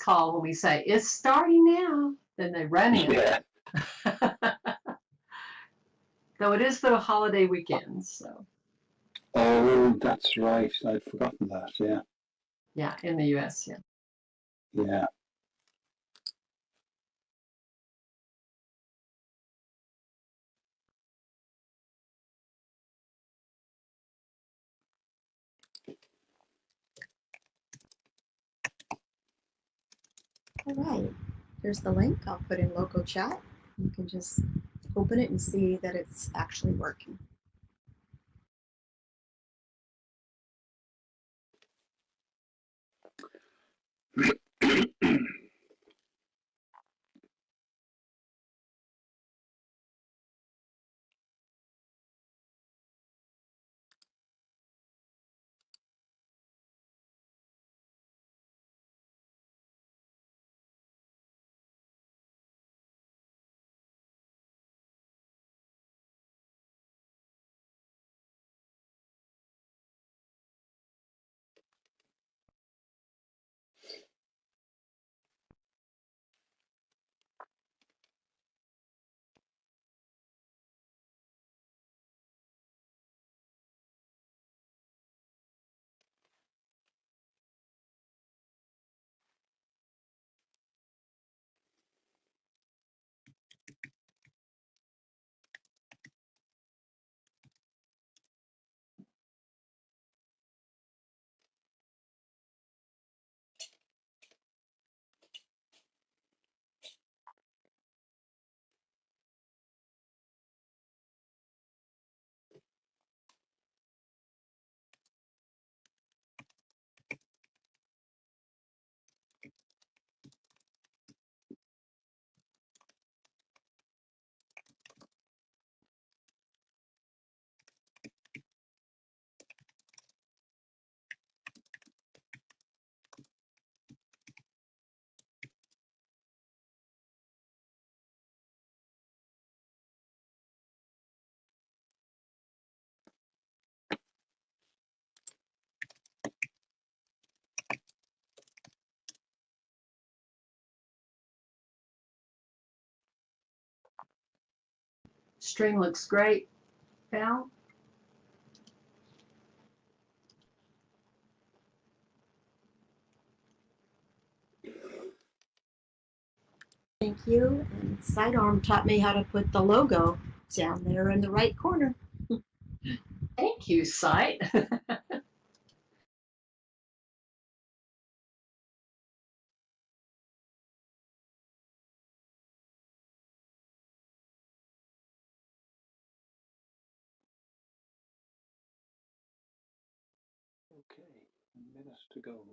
call when we say, it's starting now. Then they run in. Yeah. Though it is the holiday weekend, so. Oh, that's right. I'd forgotten that. Yeah. Yeah, in the US, yeah. Yeah. All right, here's the link. I'll put in local chat. You can just open it and see that it's actually working. Stream looks great, Val. Thank you. And Sidearm taught me how to put the logo down there in the right corner. Thank you, Sight. Okay, a minute to go.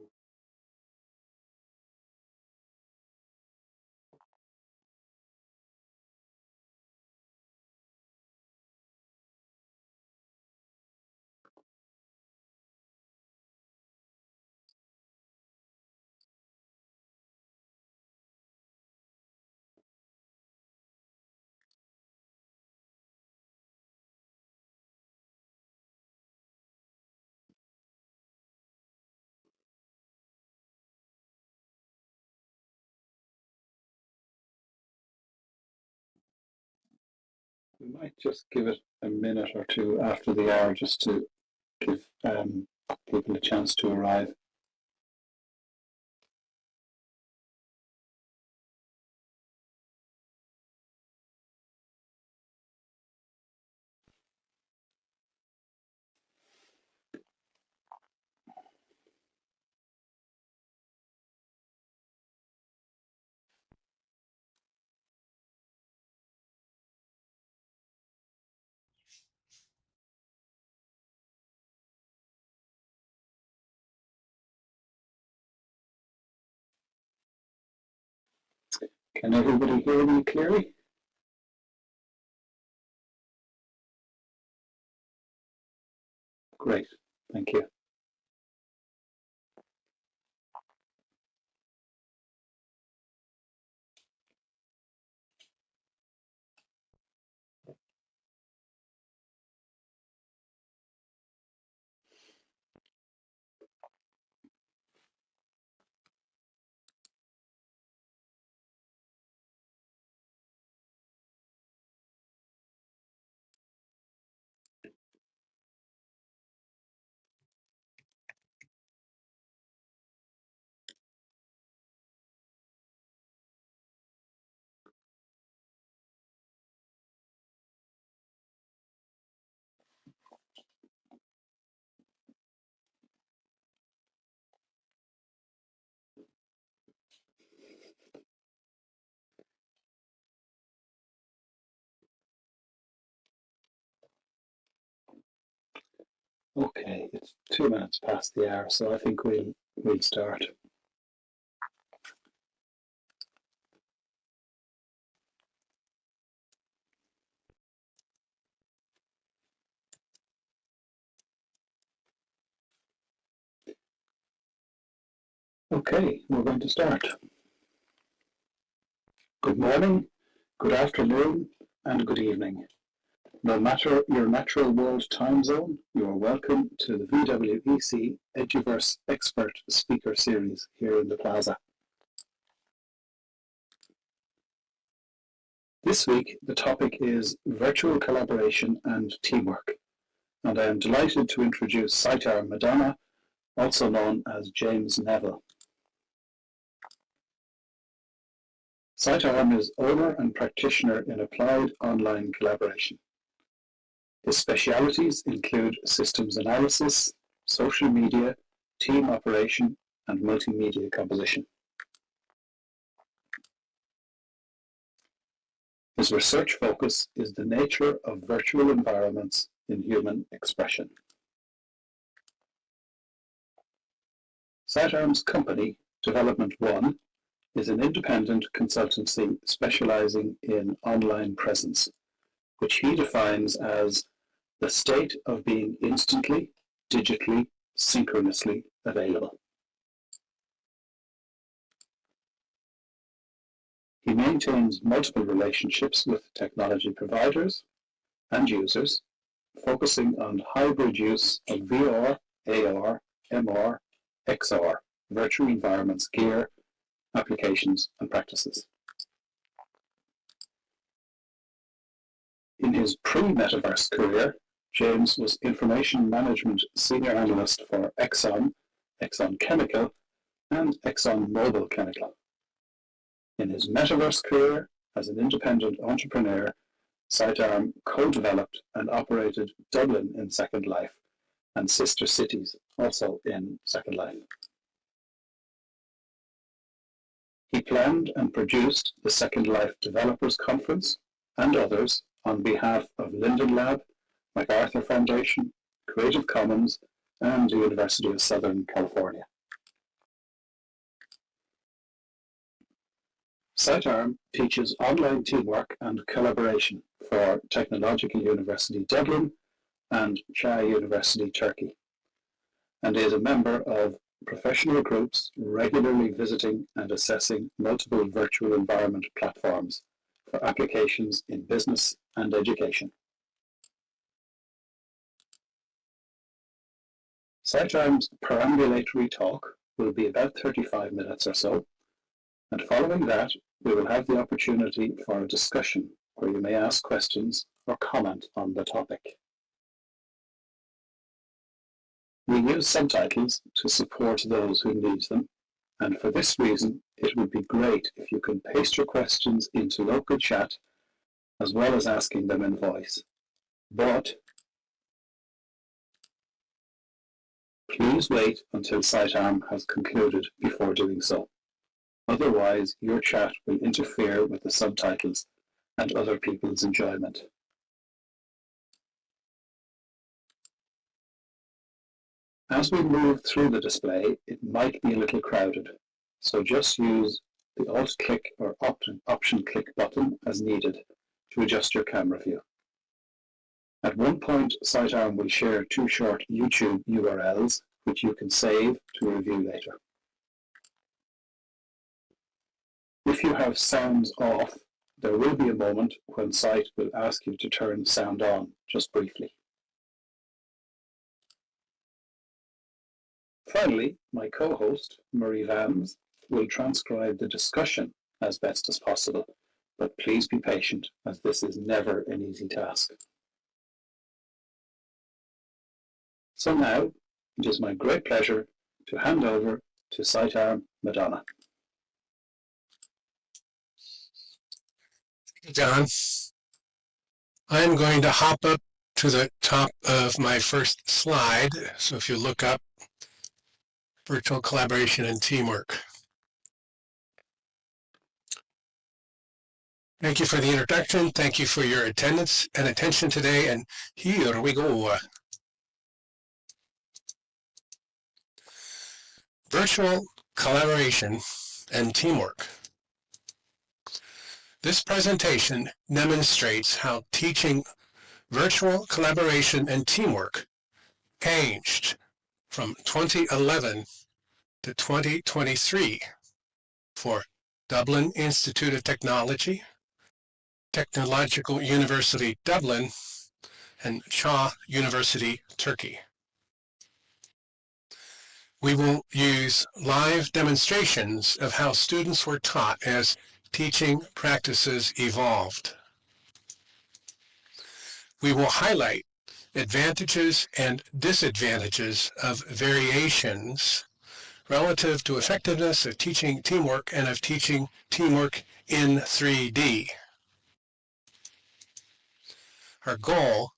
We might just give it a minute or two after the hour just to give people a chance to arrive. Can everybody hear me clearly? Great, thank you. Okay, it's 2 minutes past the hour, so I think we'll start. Okay, we're going to start. Good morning, good afternoon, and good evening. No matter your natural world time zone, you are welcome to the VWEC Eduverse Expert Speaker Series here in the Plaza. This week, the topic is virtual collaboration and teamwork, and I am delighted to introduce Saitar Madonna, also known as James Neville. Saitar is owner and practitioner in applied online collaboration. His specialities include systems analysis, social media, team operation, and multimedia composition. His research focus is the nature of virtual environments in human expression. Saitar's company, Development One, is an independent consultancy specializing in online presence, which he defines as the state of being instantly, digitally, synchronously available. He maintains multiple relationships with technology providers and users, focusing on hybrid use of VR, AR, MR, XR, virtual environments, gear, applications, and practices. In his pre-metaverse career, James was Information Management Senior Analyst for Exxon, Exxon Chemical, and Exxon Mobil Chemical. In his metaverse career as an independent entrepreneur, Saitar co-developed and operated Dublin in Second Life and sister cities also in Second Life. He planned and produced the Second Life Developers Conference and others on behalf of Linden Lab, MacArthur Foundation, Creative Commons, and the University of Southern California. Saitar teaches online teamwork and collaboration for Technological University Dublin and Chai University Turkey, and is a member of professional groups regularly visiting and assessing multiple virtual environment platforms for applications in business and education. Saitar's perambulatory talk will be about 35 minutes or so, and following that, we will have the opportunity for a discussion where you may ask questions or comment on the topic. We use subtitles to support those who need them, and for this reason, it would be great if you can paste your questions into local chat as well as asking them in voice. But please wait until Saitar has concluded before doing so. Otherwise, your chat will interfere with the subtitles and other people's enjoyment. As we move through the display, it might be a little crowded, so just use the Alt-click or Option-click button as needed to adjust your camera view. At one point, Saitar will share 2 short YouTube URLs, which you can save to review later. If you have sounds off, there will be a moment when Site will ask you to turn sound on, just briefly. Finally, my co-host, Marie Vans, will transcribe the discussion as best as possible, but please be patient, as this is never an easy task. So now, it is my great pleasure to hand over to Saitar Madonna. John, I'm going to hop up to the top of my first slide. So if you look up, virtual collaboration and teamwork. Thank you for the introduction. Thank you for your attendance and attention today. And here we go. Virtual collaboration and teamwork. This presentation demonstrates how teaching virtual collaboration and teamwork changed from 2011 to 2023 for Dublin Institute of Technology, Technological University Dublin, and Çağ University, Turkey. We will use live demonstrations of how students were taught as teaching practices evolved. We will highlight advantages and disadvantages of variations relative to effectiveness of teaching teamwork and of teaching teamwork in 3D. Our goal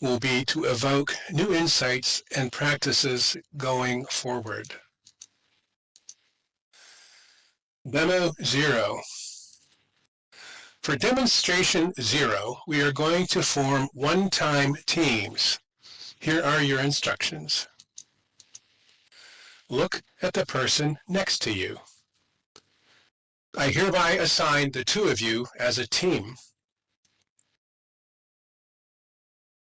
will be to evoke new insights and practices going forward. Demo 0. For demonstration 0, we are going to form one-time teams. Here are your instructions. Look at the person next to you. I hereby assign the two of you as a team.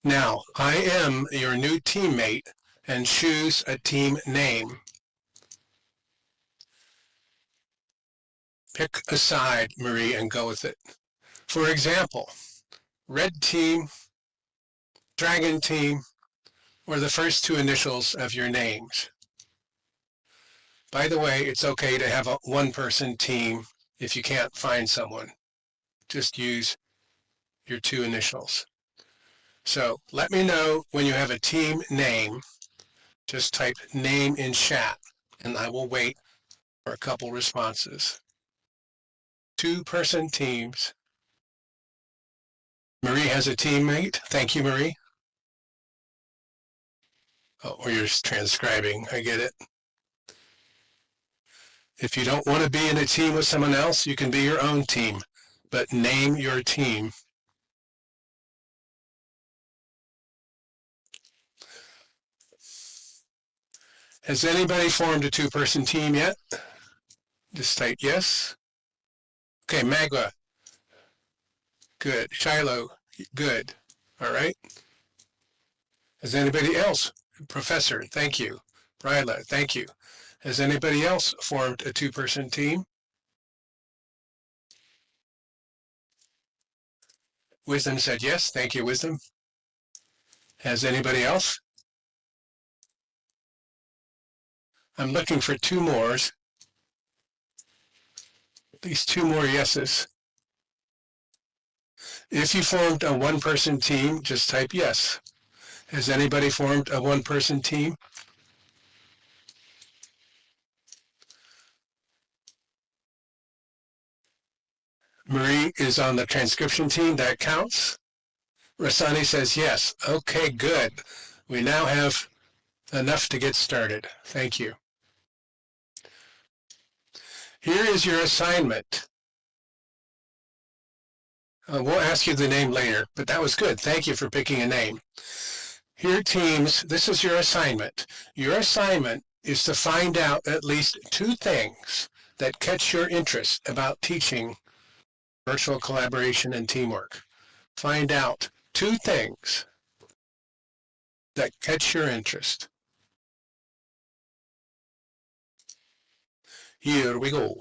Now, I am your new teammate and choose a team name. Pick a side, Marie, and go with it. For example, red team, dragon team, or the first two initials of your names. By the way, it's okay to have a one-person team if you can't find someone. Just use your two initials. So let me know when you have a team name. Just type name in chat, and I will wait for a couple responses. Two-person teams. Marie has a teammate. Thank you, Marie. Oh, or you're transcribing. I get it. If you don't want to be in a team with someone else, you can be your own team, but name your team. Has anybody formed a two-person team yet? Just type yes. Okay, Magua. Good. Shiloh. Good. All right. Has anybody else? Professor, thank you. Bryla, thank you. Has anybody else formed a two-person team? Wisdom said yes. Thank you, Wisdom. Has anybody else? I'm looking for two more. At least two more yeses. If you formed a one-person team, just type yes. Has anybody formed a one-person team? Marie is on the transcription team. That counts. Rasani says yes. Okay, good. We now have enough to get started. Thank you. Here is your assignment. We'll ask you the name later, but that was good. Thank you for picking a name. Here, teams, this is your assignment. Your assignment is to find out at least two things that catch your interest about teaching virtual collaboration and teamwork. Find out two things that catch your interest. Here we go.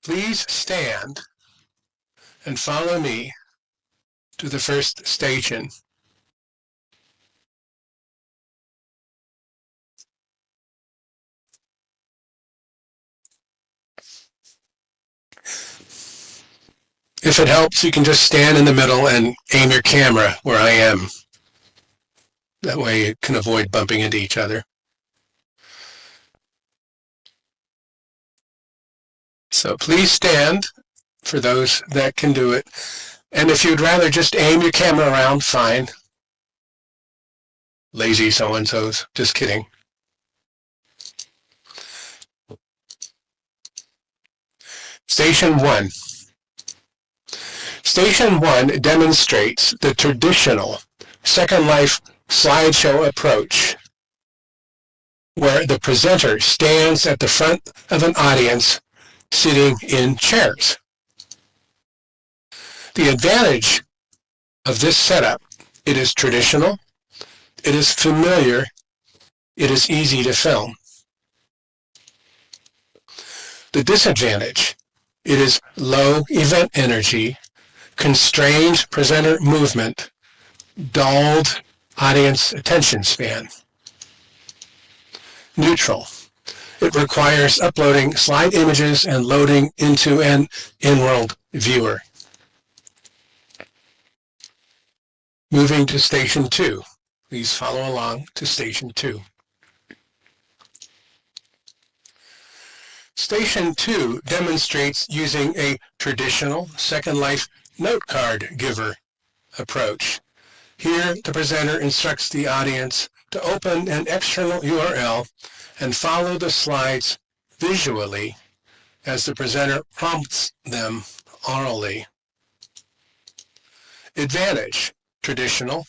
Please stand and follow me to the first station. If it helps, you can just stand in the middle and aim your camera where I am. That way you can avoid bumping into each other. So please stand for those that can do it. And if you'd rather just aim your camera around, fine. Lazy so-and-sos. Just kidding. Station 1. Station 1 demonstrates the traditional Second Life slideshow approach. where the presenter stands at the front of an audience sitting in chairs. The advantage of this setup, it is traditional, it is familiar, it is easy to film. The disadvantage, it is low event energy, constrained presenter movement, dulled audience attention span. Neutral. It requires uploading slide images and loading into an in-world viewer. Moving to Station 2. Please follow along to Station 2. Station 2 demonstrates using a traditional Second Life note card giver approach. Here, the presenter instructs the audience to open an external URL and follow the slides visually as the presenter prompts them orally. Advantage, traditional,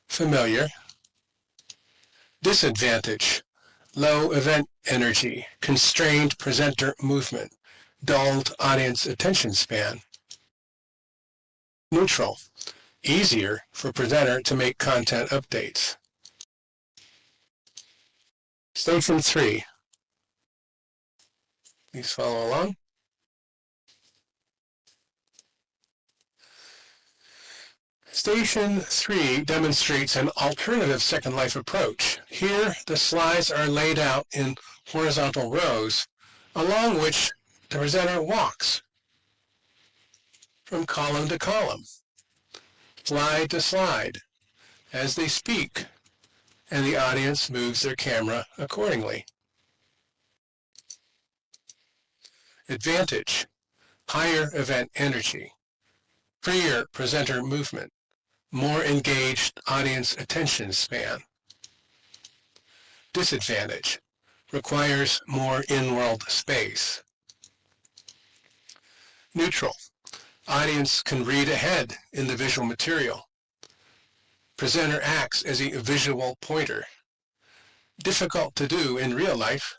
familiar. Disadvantage, low event energy, constrained presenter movement, dulled audience attention span. Neutral, easier for presenter to make content updates. Station 3. Please follow along. Station 3 demonstrates an alternative Second Life approach. Here, the slides are laid out in horizontal rows, along which the presenter walks from column to column, slide to slide, as they speak, and the audience moves their camera accordingly. Advantage, higher event energy, freer presenter movement, more engaged audience attention span. Disadvantage, requires more in-world space. Neutral, audience can read ahead in the visual material. Presenter acts as a visual pointer. Difficult to do in real life.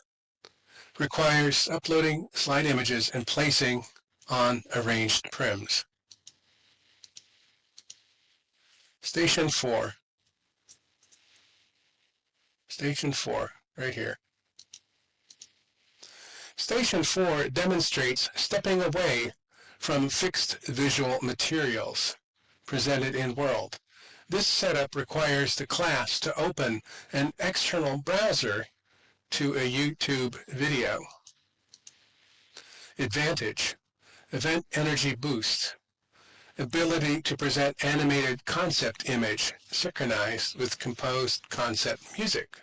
Requires uploading slide images and placing on arranged prims. Station 4. Station 4, right here. Station 4 demonstrates stepping away from fixed visual materials presented in World. This setup requires the class to open an external browser to a YouTube video. Advantage, event energy boost, ability to present animated concept image synchronized with composed concept music.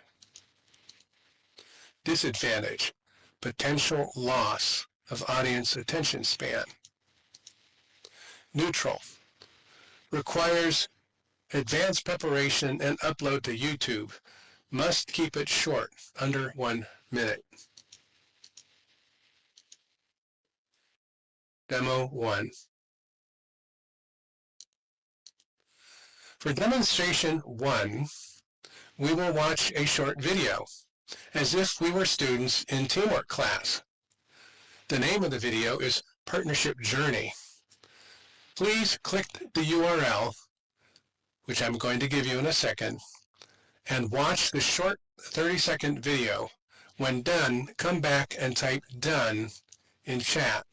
Disadvantage, potential loss of audience attention span. Neutral, requires advanced preparation and upload to YouTube. Must keep it short, under 1 minute. Demo 1. For demonstration 1, we will watch a short video, as if we were students in teamwork class. The name of the video is Partnership Journey. Please click the URL, which I'm going to give you in a second, and watch the short 30-second video. When done, come back and type done in chat.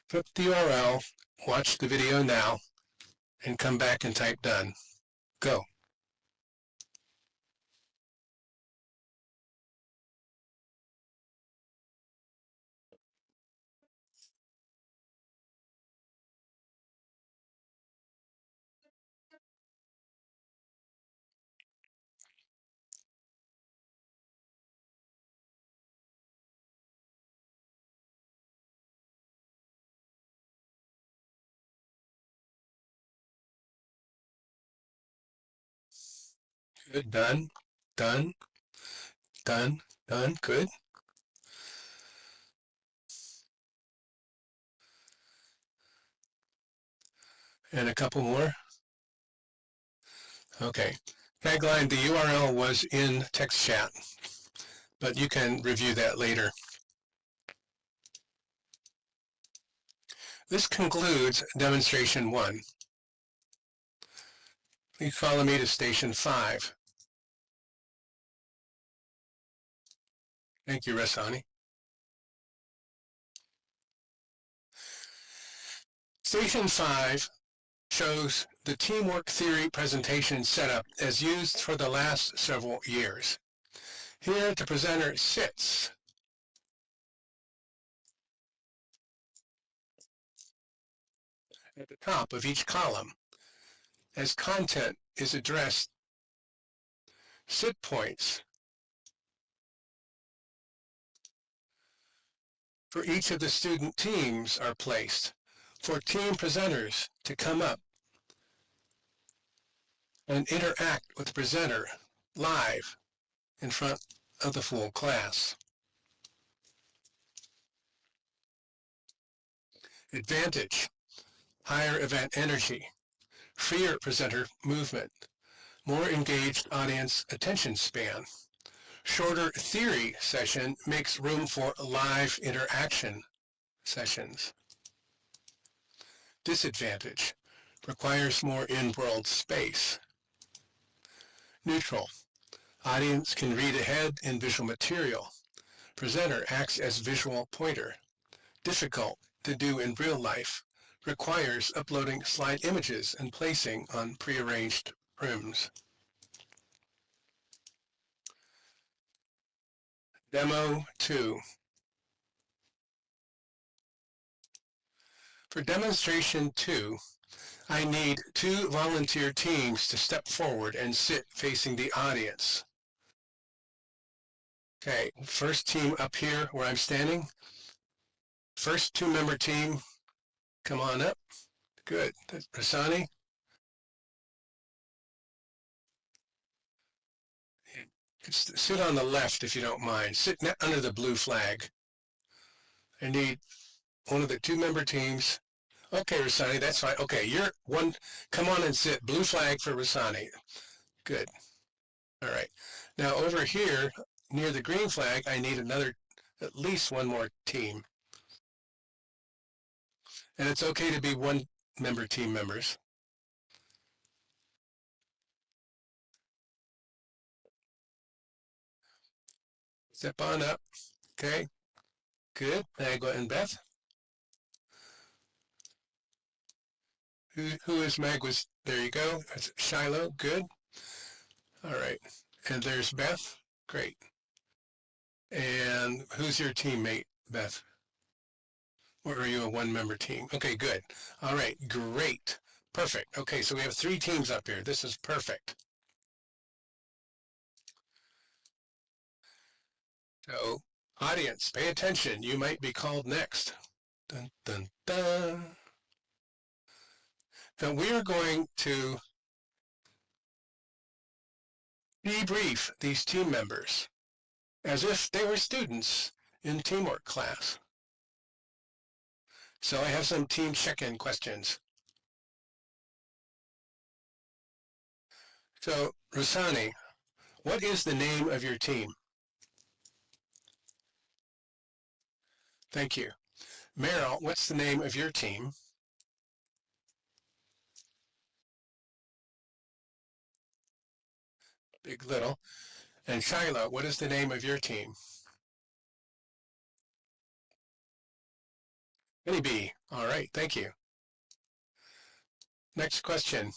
Click the URL, watch the video now, and come back and type done. Go. Good, done, done, done, done, good. And a couple more. Okay, Tagline, the URL was in text chat, but you can review that later. This concludes demonstration 1. Please follow me to station 5. Thank you, Rasani. Station 5 shows the teamwork theory presentation setup as used for the last several years. Here, the presenter sits at the top of each column. As content is addressed, sit points for each of the student teams are placed for team presenters to come up and interact with the presenter live in front of the full class. Advantage: higher event energy, freer presenter movement, more engaged audience attention span. Shorter theory session makes room for live interaction sessions. Disadvantage: requires more in-world space. Neutral: audience can read ahead in visual material. Presenter acts as visual pointer. Difficult to do in real life. Requires uploading slide images and placing on prearranged rooms. Demo 2. For demonstration 2, I need 2 volunteer teams to step forward and sit facing the audience. Okay, first team up here where I'm standing. First 2-member team, come on up. Good. Rasani. Sit on the left if you don't mind. Sit under the blue flag. I need one of the 2-member teams. Okay, Rasani, that's fine. Okay, you're one. Come on and sit. Blue flag for Rasani. Good. All right. Now over here near the green flag, I need at least one more team. And it's okay to be 1-member team members. Step on up. Okay. Good. Magua and Beth. Who is Magwa's? There you go. That's Shiloh. Good. All right. And there's Beth. Great. And who's your teammate, Beth? Or are you a 1-member team? Okay, good. All right, great. Perfect. Okay, so we have 3 teams up here. This is perfect. So, audience, pay attention. You might be called next. Dun, dun, dun. Now we are going to debrief these team members as if they were students in teamwork class. So I have some team check-in questions. So, Rasani, what is the name of your team? Thank you. Meryl, what's the name of your team? Big Little. And Shiloh, what is the name of your team? Minnie B. All right, thank you. Next question.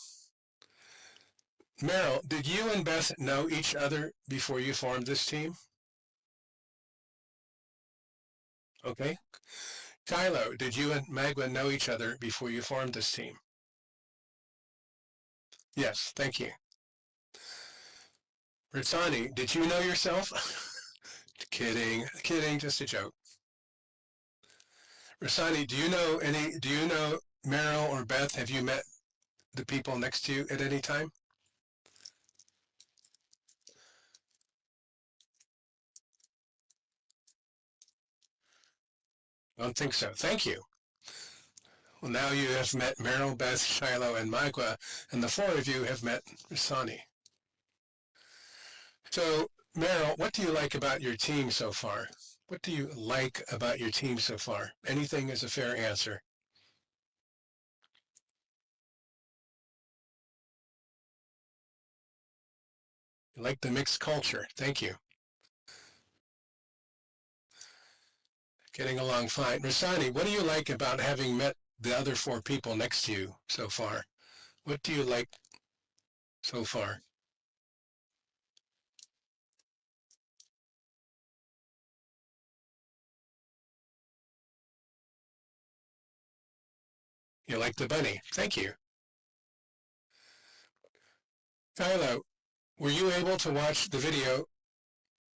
Meryl, did you and Beth know each other before you formed this team? Okay. Shiloh, did you and Magua know each other before you formed this team? Yes, thank you. Rasani, did you know yourself? Kidding, just a joke. Rasani, do you know Meryl or Beth? Have you met the people next to you at any time? I don't think so. Thank you. Well, now you have met Meryl, Beth, Shiloh, and Magua, and the 4 of you have met Rasani. So, Meryl, what do you like about your team so far? What do you like about your team so far? Anything is a fair answer. You like the mixed culture. Thank you. Getting along fine. Rasani, what do you like about having met the other 4 people next to you so far? What do you like so far? You like the bunny. Thank you. Philo, were you able to watch the video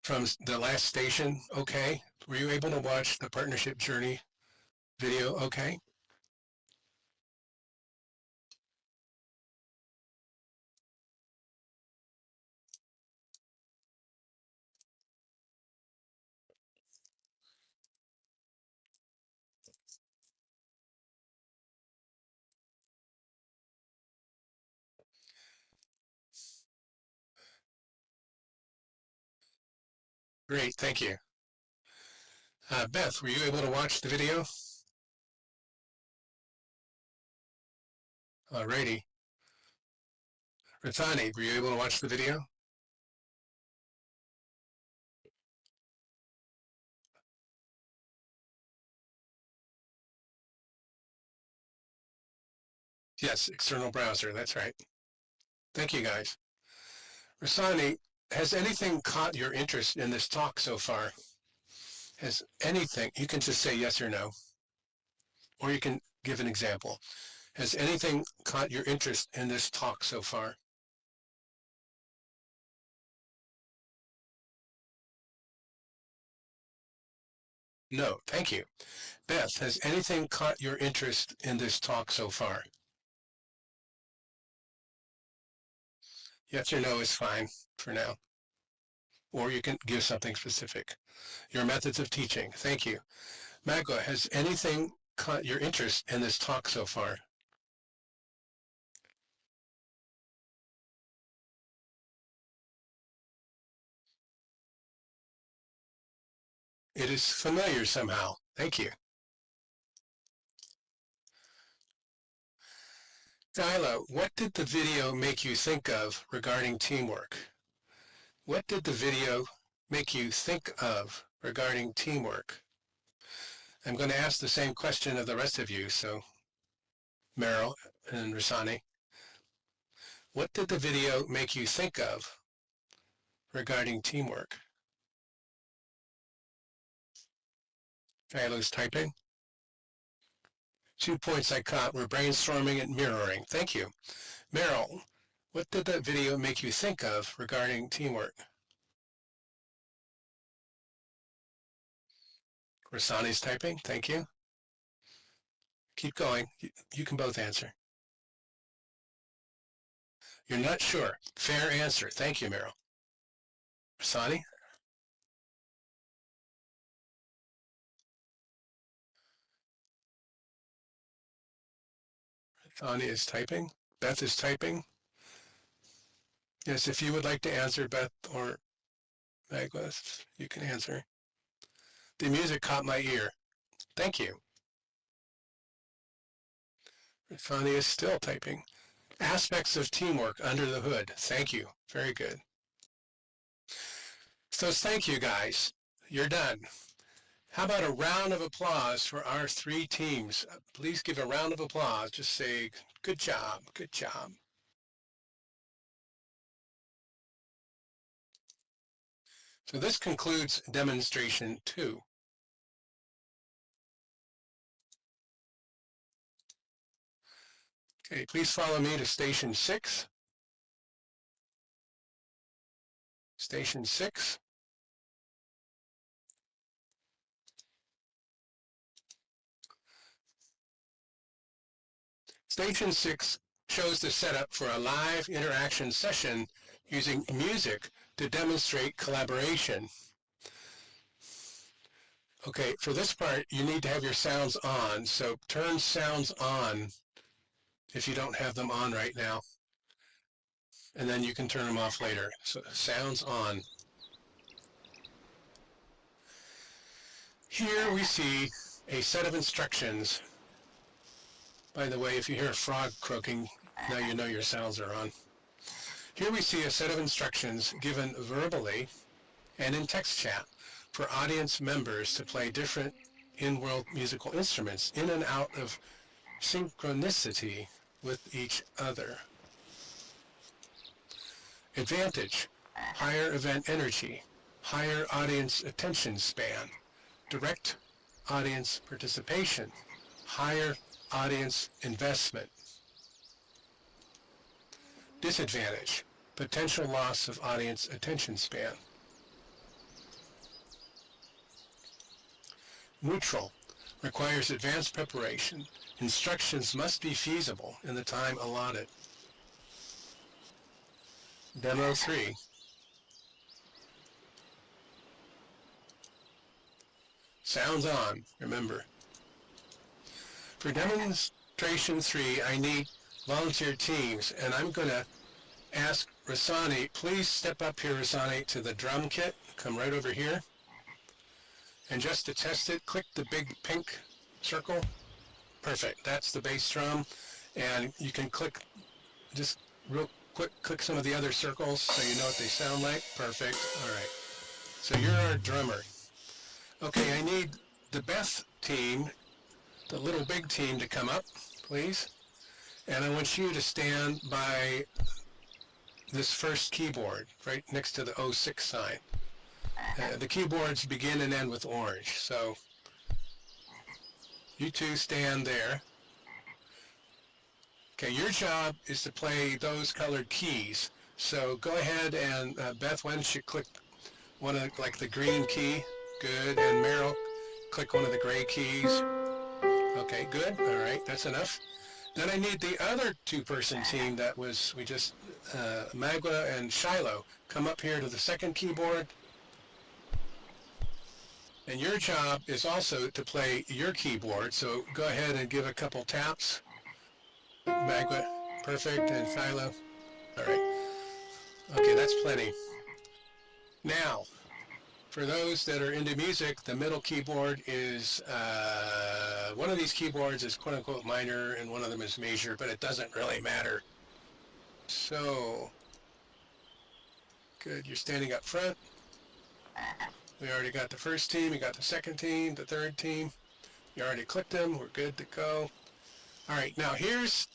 from the last station okay? Were you able to watch the partnership journey video okay? Great, thank you. Beth, were you able to watch the video? Alrighty. Rathani, were you able to watch the video? Yes, external browser, that's right. Thank you, guys. Rasani, has anything caught your interest in this talk so far? Has anything, you can just say yes or no, or you can give an example. Has anything caught your interest in this talk so far? No, thank you. Beth, has anything caught your interest in this talk so far? Yes or no is fine for now. Or you can give something specific. Your methods of teaching. Thank you. Magua, has anything caught your interest in this talk so far? It is familiar somehow. Thank you. Diala, what did the video make you think of regarding teamwork? What did the video make you think of regarding teamwork? I'm going to ask the same question of the rest of you, so Meryl and Rasani. What did the video make you think of regarding teamwork? Diala's typing. 2 points I caught were brainstorming and mirroring. Thank you. Meryl, what did that video make you think of regarding teamwork? Rasani's typing. Thank you. Keep going. You can both answer. You're not sure. Fair answer. Thank you, Meryl. Rasani? Rasani is typing. Beth is typing. Yes, if you would like to answer, Beth or Magwest, you can answer. The music caught my ear. Thank you. Rasani is still typing. Aspects of teamwork under the hood. Thank you. Very good. So thank you, guys. You're done. How about a round of applause for our 3 teams? Please give a round of applause. Just say, good job, good job. So this concludes demonstration 2. Okay, please follow me to station 6. Station 6. Station 6 shows the setup for a live interaction session using music to demonstrate collaboration. Okay, for this part, you need to have your sounds on, so turn sounds on if you don't have them on right now. and then you can turn them off later. So sounds on. Here we see a set of instructions. By the way, if you hear a frog croaking, now you know your sounds are on. Here we see a set of instructions given verbally and in text chat for audience members to play different in-world musical instruments in and out of synchronicity with each other. Advantage: higher event energy, higher audience attention span, direct audience participation, higher audience investment. Disadvantage: potential loss of audience attention span. Neutral: requires advanced preparation. Instructions must be feasible in the time allotted. Demo 3. Sounds on, remember. For demonstration 3, I need volunteer teams, and I'm going to ask Rasani, please step up here, Rasani, to the drum kit. Come right over here. And just to test it, click the big pink circle. Perfect. That's the bass drum. And you can click, just real quick, click some of the other circles so you know what they sound like. Perfect. All right. So you're our drummer. Okay, I need the Beth team, the little big team, to come up, please. And I want you to stand by this first keyboard, right next to the 06 sign. The keyboards begin and end with orange, so you two stand there. Okay, your job is to play those colored keys. So go ahead and, Beth, why don't you click one of the, like the green key? Good. And Meryl, click one of the gray keys. Okay, good. All right, that's enough. Then I need the other two-person team that was, we just, Magua and Shiloh, come up here to the second keyboard. And your job is also to play your keyboard, so go ahead and give a couple taps. Magua, perfect, and Shiloh. All right. Okay, that's plenty. Now, for those that are into music, the middle keyboard is, one of these keyboards is quote-unquote minor, and one of them is major, but it doesn't really matter. So, good, you're standing up front. We already got the first team, we got the second team, the third team. You already clicked them, we're good to go. All right, now here's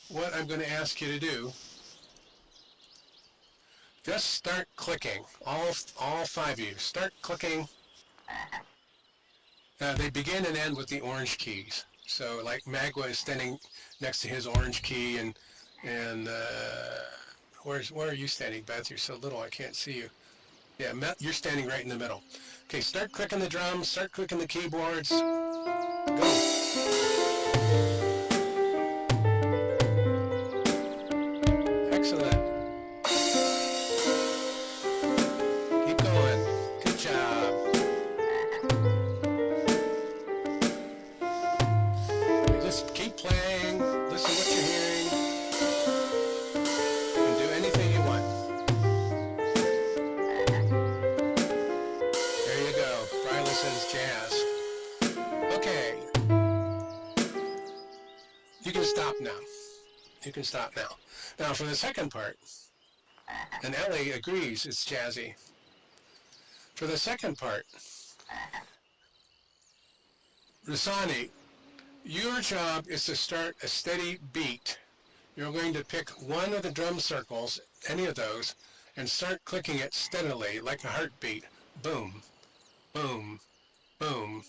what I'm going to ask you to do. Just start clicking, all five of you. Start clicking. They begin and end with the orange keys. So like Magua is standing next to his orange key, and where are you standing, Beth? You're so little, I can't see you. Yeah, you're standing right in the middle. Okay, start clicking the drums, start clicking the keyboards. Go. Excellent. Keep going. Good job. Just keep playing. Listen what you're hearing. And do anything you want. There you go. Bryla says jazz. Okay. You can stop now. You can stop now. Now for the second part, and Ellie agrees it's jazzy. For the second part, Rasani, your job is to start a steady beat. You're going to pick one of the drum circles, any of those, and start clicking it steadily, like a heartbeat. Boom, boom, boom.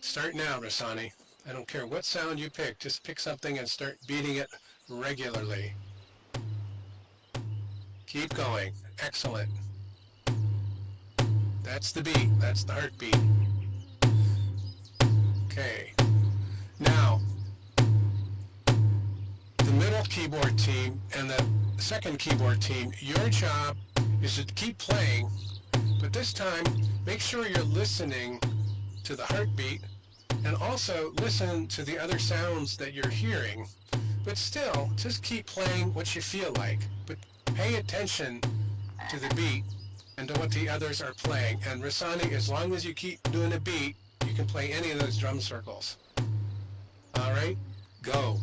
Start now, Rasani. I don't care what sound you pick, just pick something and start beating it regularly. Keep going. Excellent. That's the beat. That's the heartbeat. Okay. Now, the middle keyboard team and the second keyboard team, your job is to keep playing, but this time, make sure you're listening to the heartbeat and also listen to the other sounds that you're hearing. But still, just keep playing what you feel like. But pay attention to the beat and to what the others are playing. And Rasani, as long as you keep doing a beat, you can play any of those drum circles. All right, go.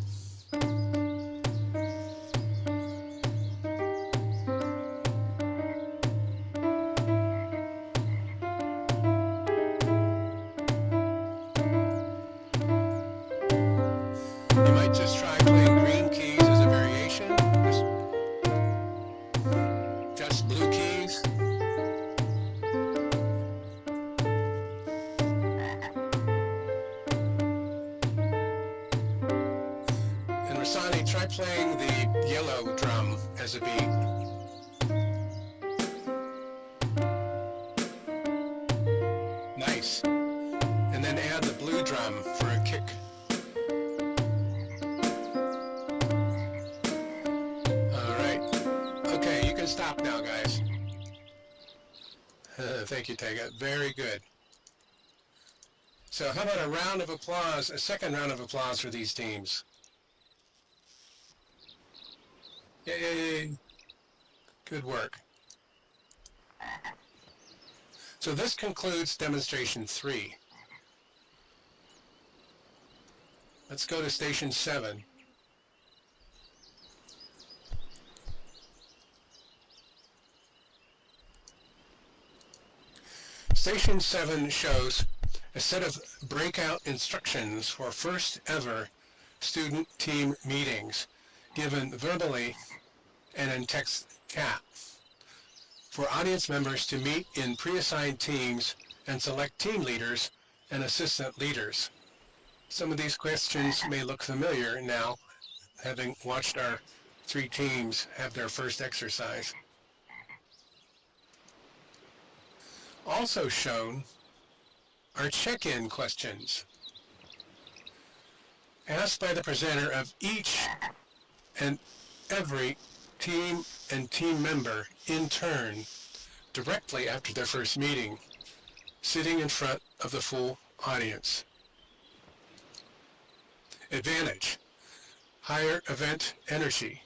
You might just try playing green keys as a variation, just blue keys. And Rasani, try playing the yellow drum as a beat. Nice. And then add the blue drum for a kick. All right. Okay, you can stop now, guys. Thank you, Tega. Very good. So how about a round of applause, a second round of applause for these teams? Yay! Good work. So this concludes demonstration 3. Let's go to station 7. Station 7 shows a set of breakout instructions for first ever student team meetings given verbally and in text chat for audience members to meet in pre-assigned teams and select team leaders and assistant leaders. Some of these questions may look familiar now, having watched our 3 teams have their first exercise. Also shown are check-in questions asked by the presenter of each and every team and team member in turn directly after their first meeting, sitting in front of the full audience. Advantage: higher event energy,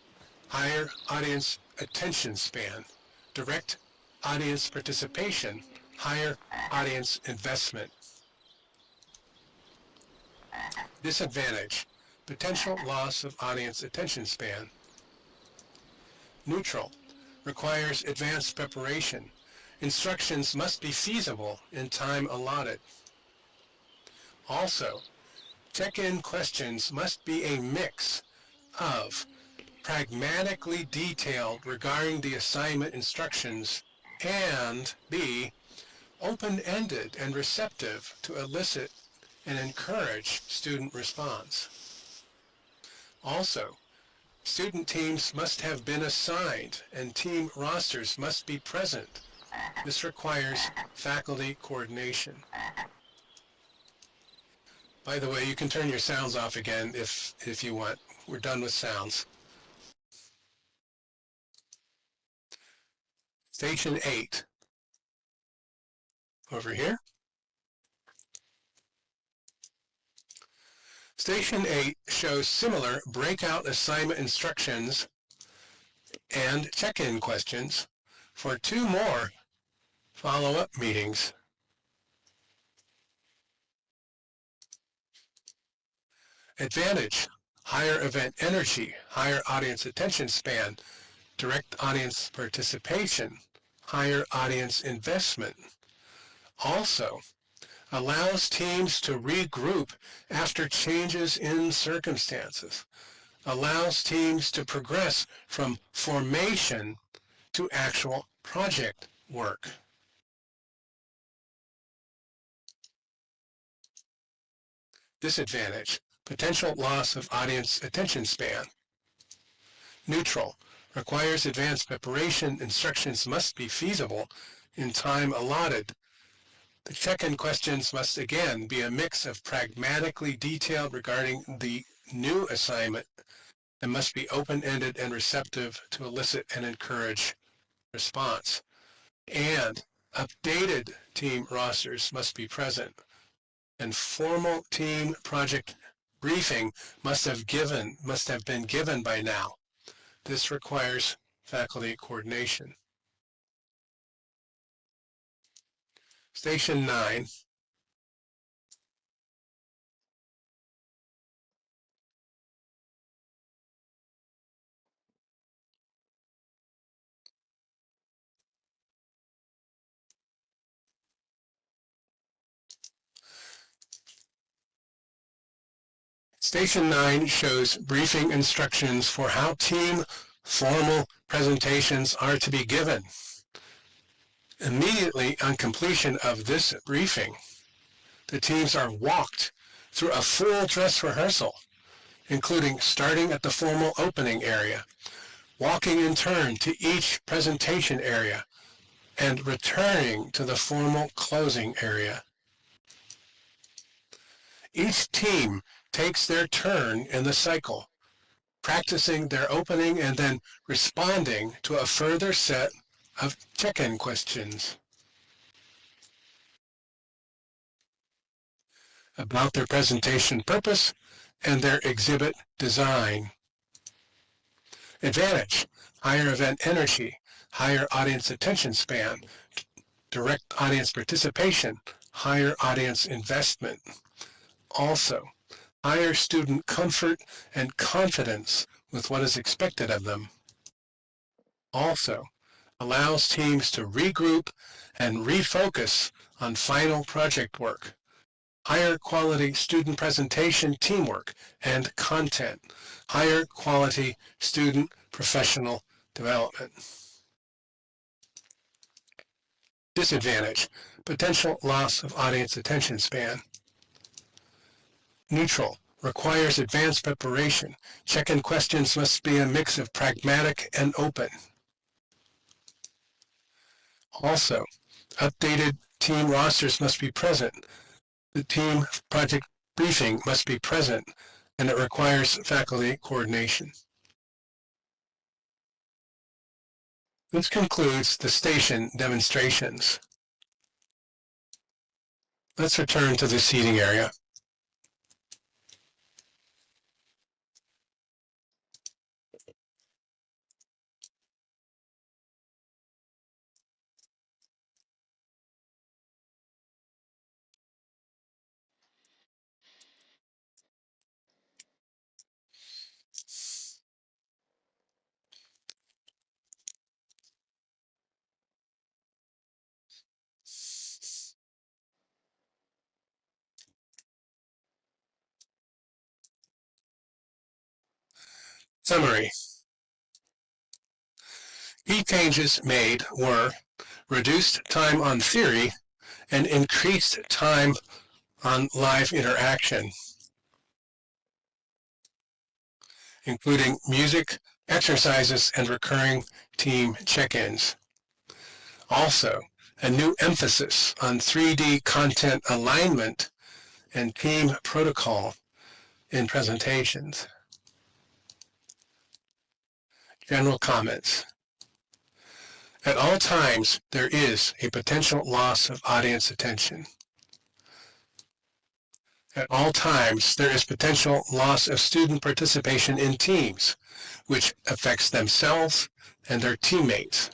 higher audience attention span, direct audience participation, higher audience investment. Disadvantage: potential loss of audience attention span. Neutral: requires advanced preparation. Instructions must be feasible in time allotted. Also, check-in questions must be a mix of pragmatically detailed regarding the assignment instructions and B, open-ended and receptive to elicit and encourage student response. Also, student teams must have been assigned and team rosters must be present. This requires faculty coordination. By the way, you can turn your sounds off again if you want. We're done with sounds. Station 8. Over here. Station 8 shows similar breakout assignment instructions and check-in questions for 2 more follow-up meetings. Advantage: higher event energy, higher audience attention span, direct audience participation, higher audience investment. Also, allows teams to regroup after changes in circumstances, allows teams to progress from formation to actual project work. Disadvantage: potential loss of audience attention span. Neutral: requires advanced preparation. Instructions must be feasible in time allotted. The check-in questions must again be a mix of pragmatically detailed regarding the new assignment and must be open-ended and receptive to elicit and encourage response. And updated team rosters must be present. And formal team project briefing must have been given by now. This requires faculty coordination. Station 9. Station 9 shows briefing instructions for how team formal presentations are to be given. Immediately on completion of this briefing, the teams are walked through a full dress rehearsal, including starting at the formal opening area, walking in turn to each presentation area, and returning to the formal closing area. Each team takes their turn in the cycle, practicing their opening and then responding to a further set of check-in questions about their presentation purpose and their exhibit design. Advantage: higher event energy, higher audience attention span, direct audience participation, higher audience investment. Also, higher student comfort and confidence with what is expected of them. Also, allows teams to regroup and refocus on final project work, higher quality student presentation teamwork and content, higher quality student professional development. Disadvantage: potential loss of audience attention span. Neutral: requires advanced preparation. Check-in questions must be a mix of pragmatic and open. Also, updated team rosters must be present. The team project briefing must be present, and it requires faculty coordination. This concludes the station demonstrations. Let's return to the seating area. Summary. Key changes made were reduced time on theory and increased time on live interaction, including music, exercises, and recurring team check-ins. Also, a new emphasis on 3D content alignment and team protocol in presentations. General comments. At all times, there is a potential loss of audience attention. At all times, there is potential loss of student participation in teams, which affects themselves and their teammates.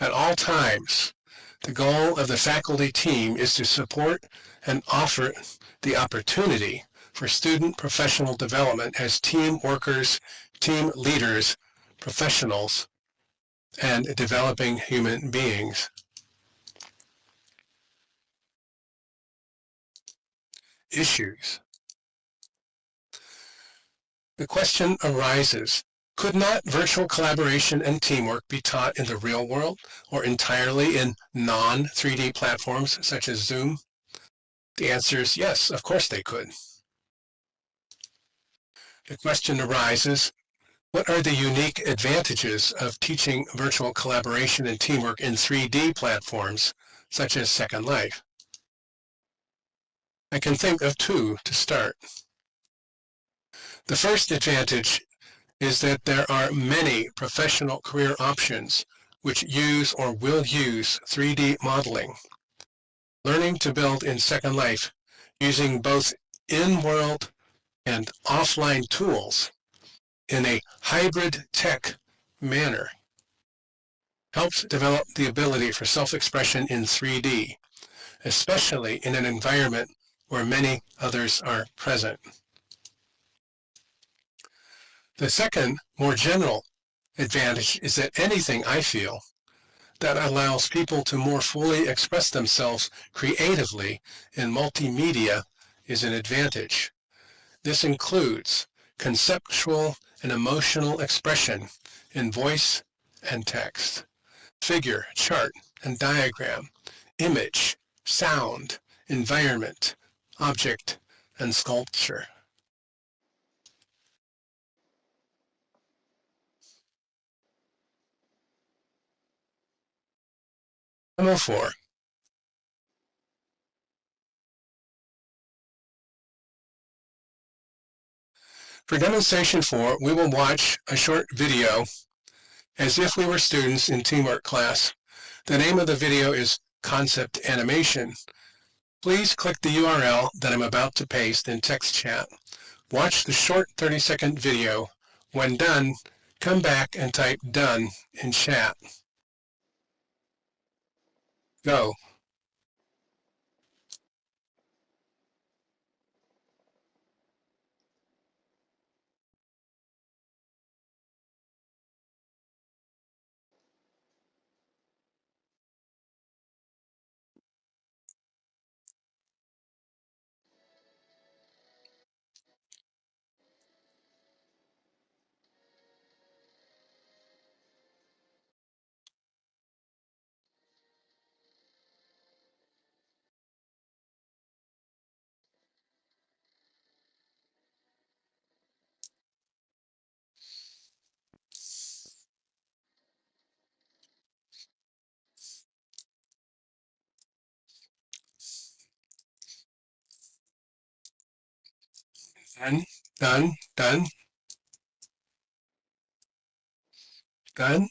At all times, the goal of the faculty team is to support and offer the opportunity for student professional development as team workers, team leaders, professionals, and developing human beings. Issues. The question arises, could not virtual collaboration and teamwork be taught in the real world or entirely in non-3D platforms such as Zoom? The answer is yes, of course they could. The question arises, what are the unique advantages of teaching virtual collaboration and teamwork in 3D platforms such as Second Life? I can think of two to start. The first advantage is that there are many professional career options which use or will use 3D modeling. Learning to build in Second Life using both in-world and offline tools in a hybrid tech manner helps develop the ability for self-expression in 3D, especially in an environment where many others are present. The second, more general advantage is that anything, I feel, that allows people to more fully express themselves creatively in multimedia is an advantage. This includes conceptual and emotional expression in voice and text, figure, chart, and diagram, image, sound, environment, object, and sculpture. Demo 4. For demonstration 4, we will watch a short video as if we were students in teamwork class. The name of the video is Concept Animation. Please click the URL that I'm about to paste in text chat. Watch the short 30-second video. When done, come back and type done in chat. Go. Done, done, done, done.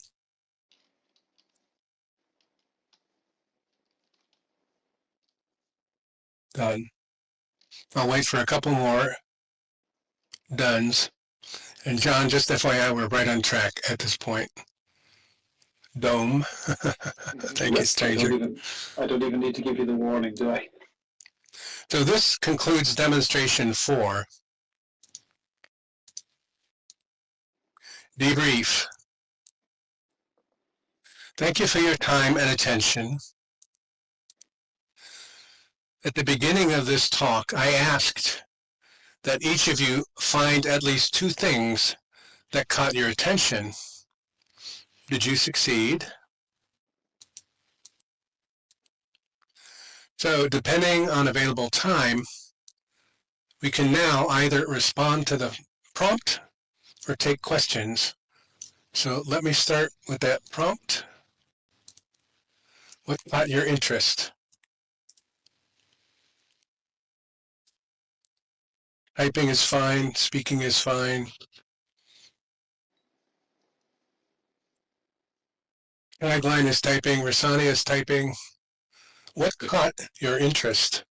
Done. I'll wait for a couple more dones. And John, just FYI, we're right on track at this point. Dome. Thank you, stranger. I don't even need to give you the warning, do I? So this concludes demonstration 4. Debrief. Thank you for your time and attention. At the beginning of this talk, I asked that each of you find at least 2 things that caught your attention. Did you succeed? So depending on available time, we can now either respond to the prompt or take questions. So let me start with that prompt. What caught your interest? Typing is fine, speaking is fine. Tagline is typing, Rasani is typing. What caught your interest?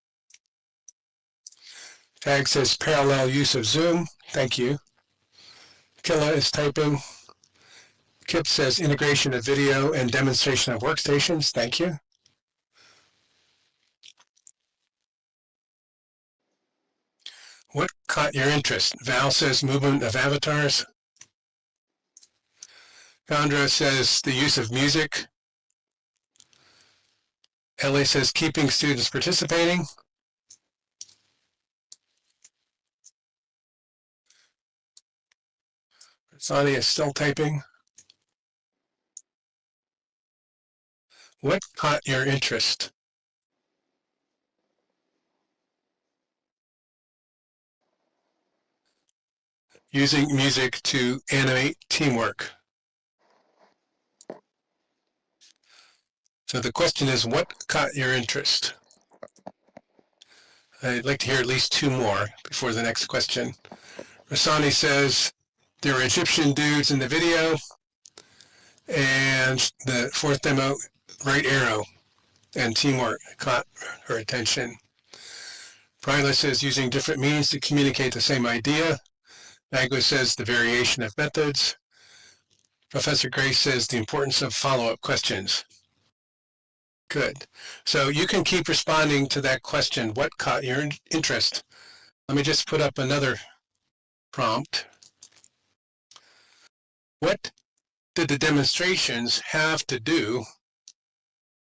Tag says parallel use of Zoom, thank you. Killa is typing. Kip says integration of video and demonstration of workstations, thank you. What caught your interest? Val says movement of avatars. Chandra says the use of music. Ellie says keeping students participating. Sani is still typing. What caught your interest? Using music to animate teamwork. So the question is, what caught your interest? I'd like to hear at least 2 more before the next question. Rasani says there were Egyptian dudes in the video, and the 4th demo, right arrow, and teamwork caught her attention. Bryla says using different means to communicate the same idea. Magua says the variation of methods. Professor Grace says the importance of follow-up questions. Good. So you can keep responding to that question. What caught your interest? Let me just put up another prompt. What did the demonstrations have to do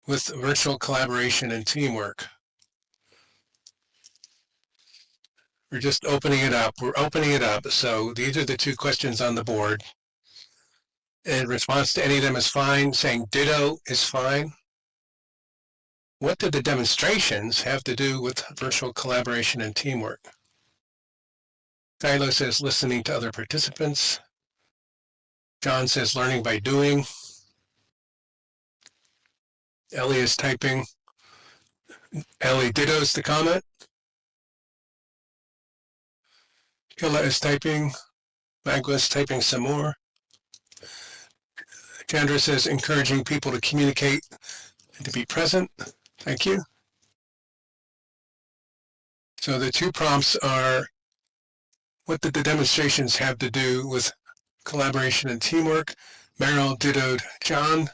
with virtual collaboration and teamwork? We're just opening it up. We're opening it up. So these are the two questions on the board. And response to any of them is fine. Saying ditto is fine. What did the demonstrations have to do with virtual collaboration and teamwork? Kylo says listening to other participants. John says learning by doing. Ellie is typing. Ellie dittos the comment. Killa is typing. Magua is typing some more. Chandra says encouraging people to communicate and to be present. Thank you. So the two prompts are, what did the demonstrations have to do with collaboration and teamwork? Meryl dittoed John.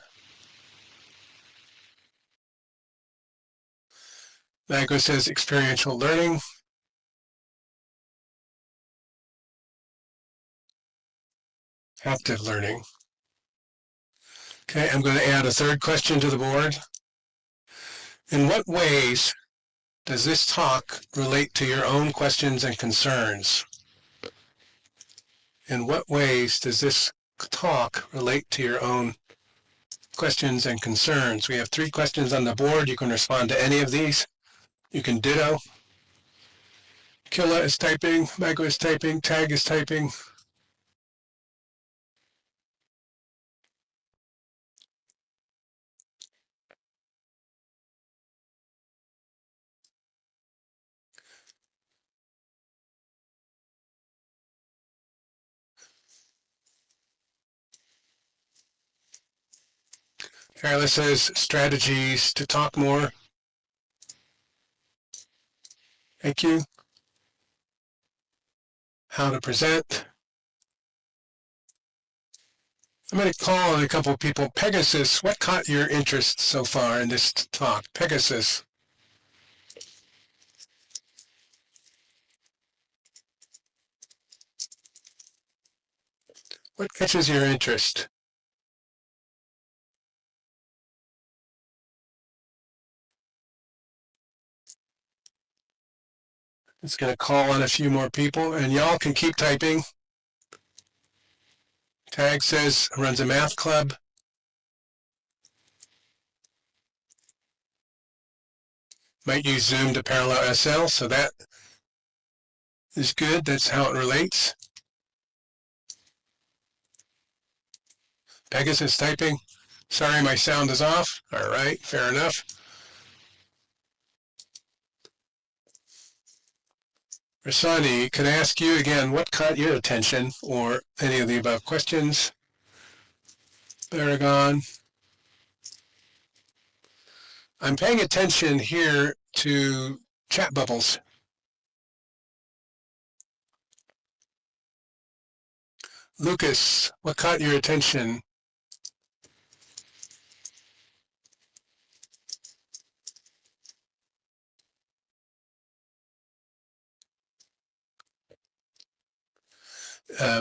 Magua says experiential learning. Active learning. Okay, I'm going to add a third question to the board. In what ways does this talk relate to your own questions and concerns? In what ways does this talk relate to your own questions and concerns? We have 3 questions on the board. You can respond to any of these. You can ditto. Killa is typing, Magua is typing, Tag is typing. Carla says strategies to talk more. Thank you. How to present. I'm going to call on a couple of people. Pegasus, what caught your interest so far in this talk? Pegasus. What catches your interest? It's going to call on a few more people, and y'all can keep typing. Tag says runs a math club. Might use Zoom to parallel SL, so that is good. That's how it relates. Pegasus typing. Sorry, my sound is off. All right, fair enough. Rasani, could I ask you again, what caught your attention, or any of the above questions? Aragon. I'm paying attention here to chat bubbles. Lucas, what caught your attention?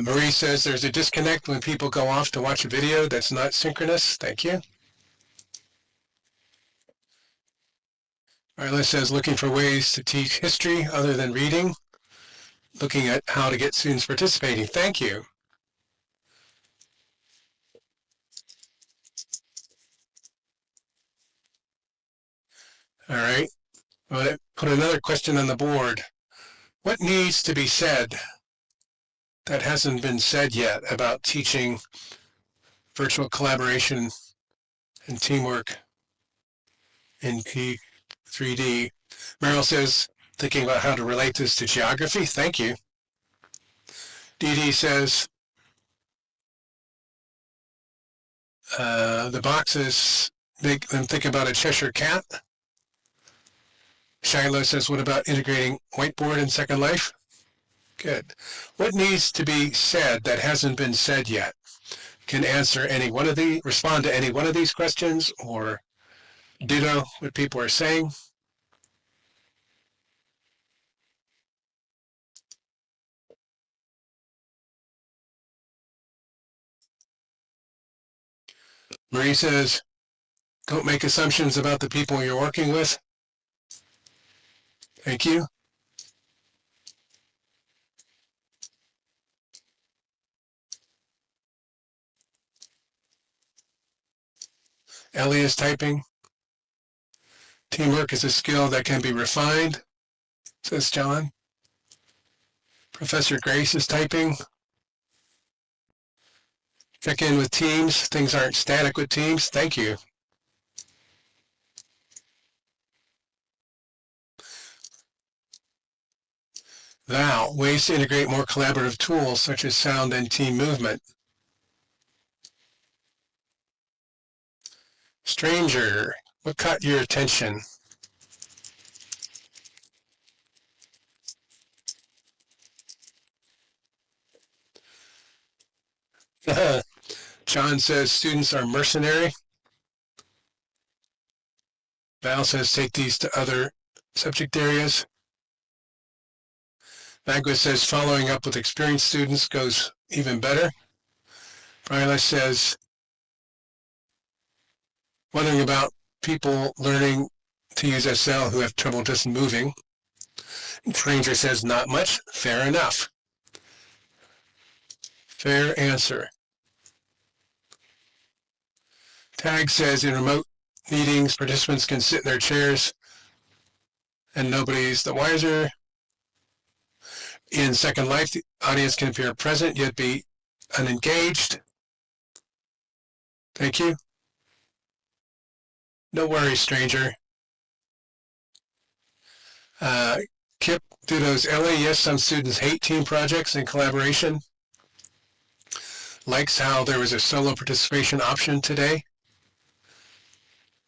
Marie says there's a disconnect when people go off to watch a video that's not synchronous. Thank you. Marla says looking for ways to teach history other than reading, looking at how to get students participating. Thank you. All right, I'm going to put another question on the board. What needs to be said that hasn't been said yet about teaching virtual collaboration and teamwork in P3D? Meryl says, thinking about how to relate this to geography. Thank you. Dee Dee says, the boxes make them think about a Cheshire cat. Shiloh says, what about integrating whiteboard in Second Life? Good. What needs to be said that hasn't been said yet? Can answer any one of the, respond to any one of these questions, or ditto what people are saying. Marie says, don't make assumptions about the people you're working with. Thank you. Ellie is typing. Teamwork is a skill that can be refined, says John. Professor Grace is typing. Check in with teams. Things aren't static with teams. Thank you. Val, ways to integrate more collaborative tools such as sound and team movement. Stranger, what caught your attention? John says students are mercenary. Val says take these to other subject areas. Magua says following up with experienced students goes even better. Bryla says wondering about people learning to use SL who have trouble just moving. Stranger says not much. Fair enough. Fair answer. Tag says in remote meetings, participants can sit in their chairs and nobody's the wiser. In Second Life, the audience can appear present yet be unengaged. Thank you. No worries, stranger. Kip dittos Ellie. Yes, some students hate team projects and collaboration. Likes how there was a solo participation option today.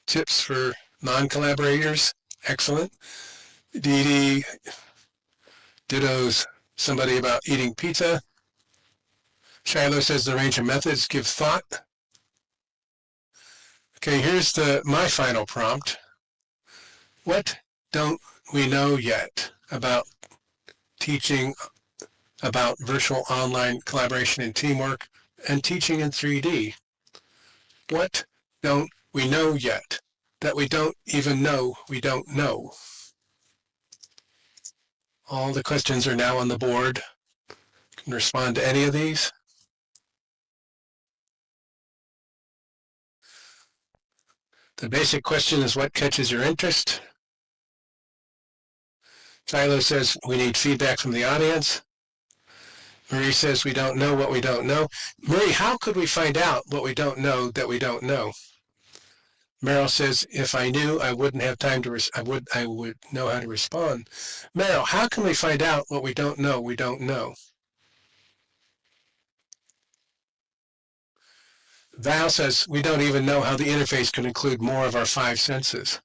Tips for non-collaborators. Excellent. Dee Dee dittos somebody about eating pizza. Shiloh says the range of methods give thought. Okay, here's my final prompt. What don't we know yet about teaching about virtual online collaboration and teamwork and teaching in 3D? What don't we know yet that we don't even know we don't know? All the questions are now on the board. You can respond to any of these. The basic question is what catches your interest? Shiloh says we need feedback from the audience. Marie says we don't know what we don't know. Marie, how could we find out what we don't know that we don't know? Meryl says if I knew, I wouldn't have time to, I would know how to respond. Meryl, how can we find out what we don't know we don't know? Val says we don't even know how the interface can include more of our 5 senses.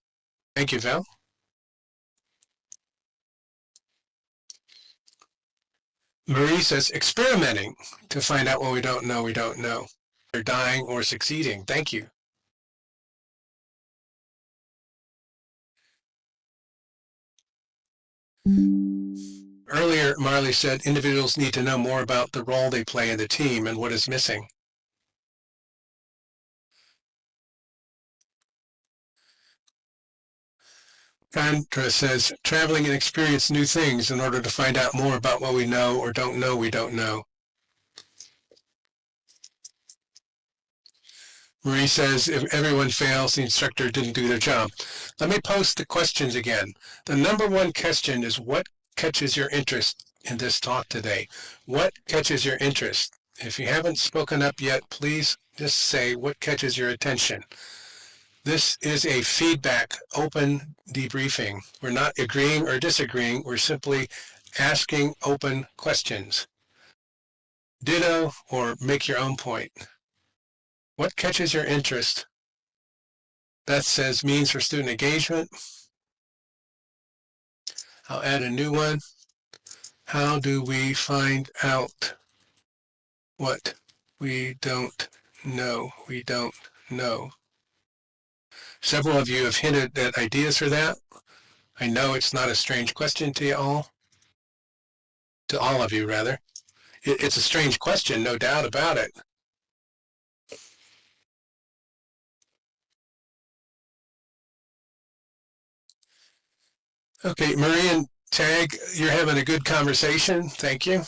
Thank you, Val. Marie says experimenting to find out what we don't know we don't know. They're dying or succeeding. Thank you. Earlier, Marley said individuals need to know more about the role they play in the team and what is missing. Chandra says, traveling and experience new things in order to find out more about what we know or don't know we don't know. Marie says, if everyone fails, the instructor didn't do their job. Let me post the questions again. The number one question is what catches your interest in this talk today? What catches your interest? If you haven't spoken up yet, please just say what catches your attention. This is a feedback, open debriefing. We're not agreeing or disagreeing. We're simply asking open questions. Ditto or make your own point. What catches your interest? Beth says means for student engagement. I'll add a new one. How do we find out what we don't know? We don't know. Several of you have hinted at ideas for that. I know it's not a strange question to you all. To all of you, rather. It's a strange question, no doubt about it. Okay, Marie and Tag, you're having a good conversation. Thank you.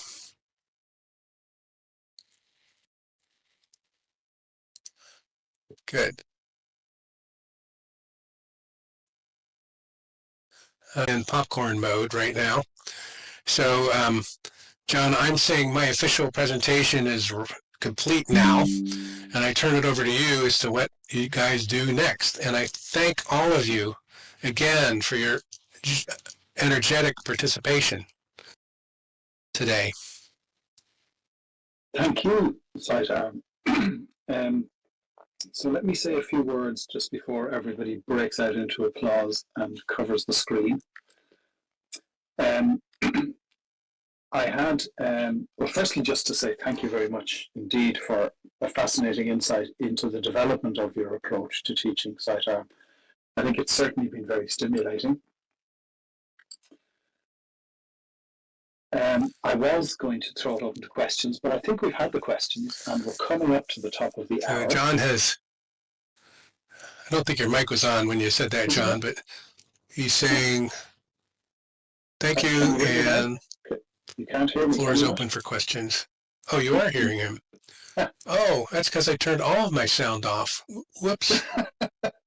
Good. I'm in popcorn mode right now. So, John, I'm saying my official presentation is complete now, and I turn it over to you as to what you guys do next. And I thank all of you again for your energetic participation today. Thank you, Sidearm. So let me say a few words just before everybody breaks out into applause and covers the screen. I had, well, firstly, just to say thank you very much indeed for a fascinating insight into the development of your approach to teaching Sidearm. I think it's certainly been very stimulating. I was going to throw it open to questions, but I think we've had the questions and we're coming up to the top of the hour. John has, I don't think your mic was on when you said that, John, but he's saying thank you, and you can't hear me. The floor is open for questions. Oh, you are hearing him. Oh, that's because I turned all of my sound off. Whoops.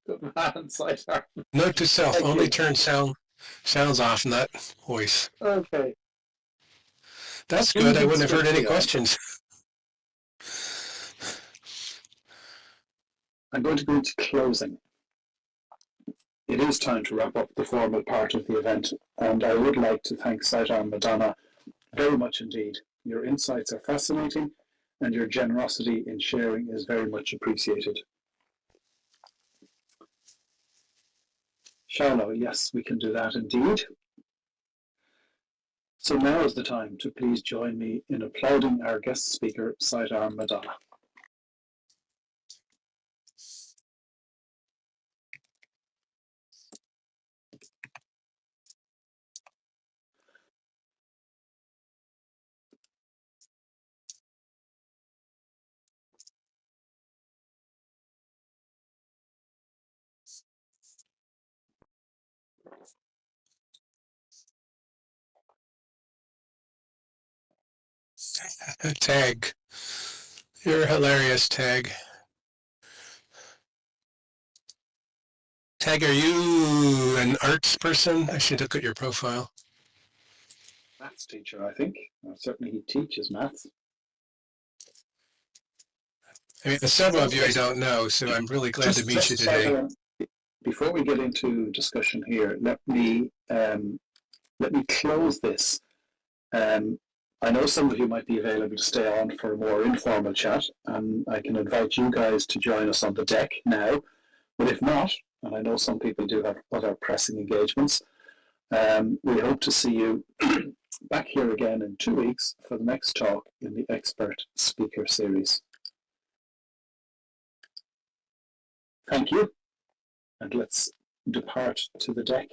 Good man, Sidearm. Note to self, only turn sounds off, not voice. Okay. That's good. I wouldn't have heard any questions. I'm going to go into closing. It is time to wrap up the formal part of the event, and I would like to thank Sidearm Madonna very much indeed. Your insights are fascinating, and your generosity in sharing is very much appreciated. Shallow, yes, we can do that indeed. So now is the time to please join me in applauding our guest speaker, Sidearm Madonna. Tag. You're hilarious, Tag. Tag, are you an arts person? I should look at your profile. Maths teacher, I think. Well, certainly he teaches maths. I mean, several of you I don't know, so I'm really glad to meet you today. Before we get into discussion here, let me close this. I know some of you might be available to stay on for a more informal chat, and I can invite you guys to join us on the deck now. But if not, and I know some people do have other pressing engagements, we hope to see you back here again in 2 weeks for the next talk in the Expert Speaker Series. Thank you, and let's depart to the deck.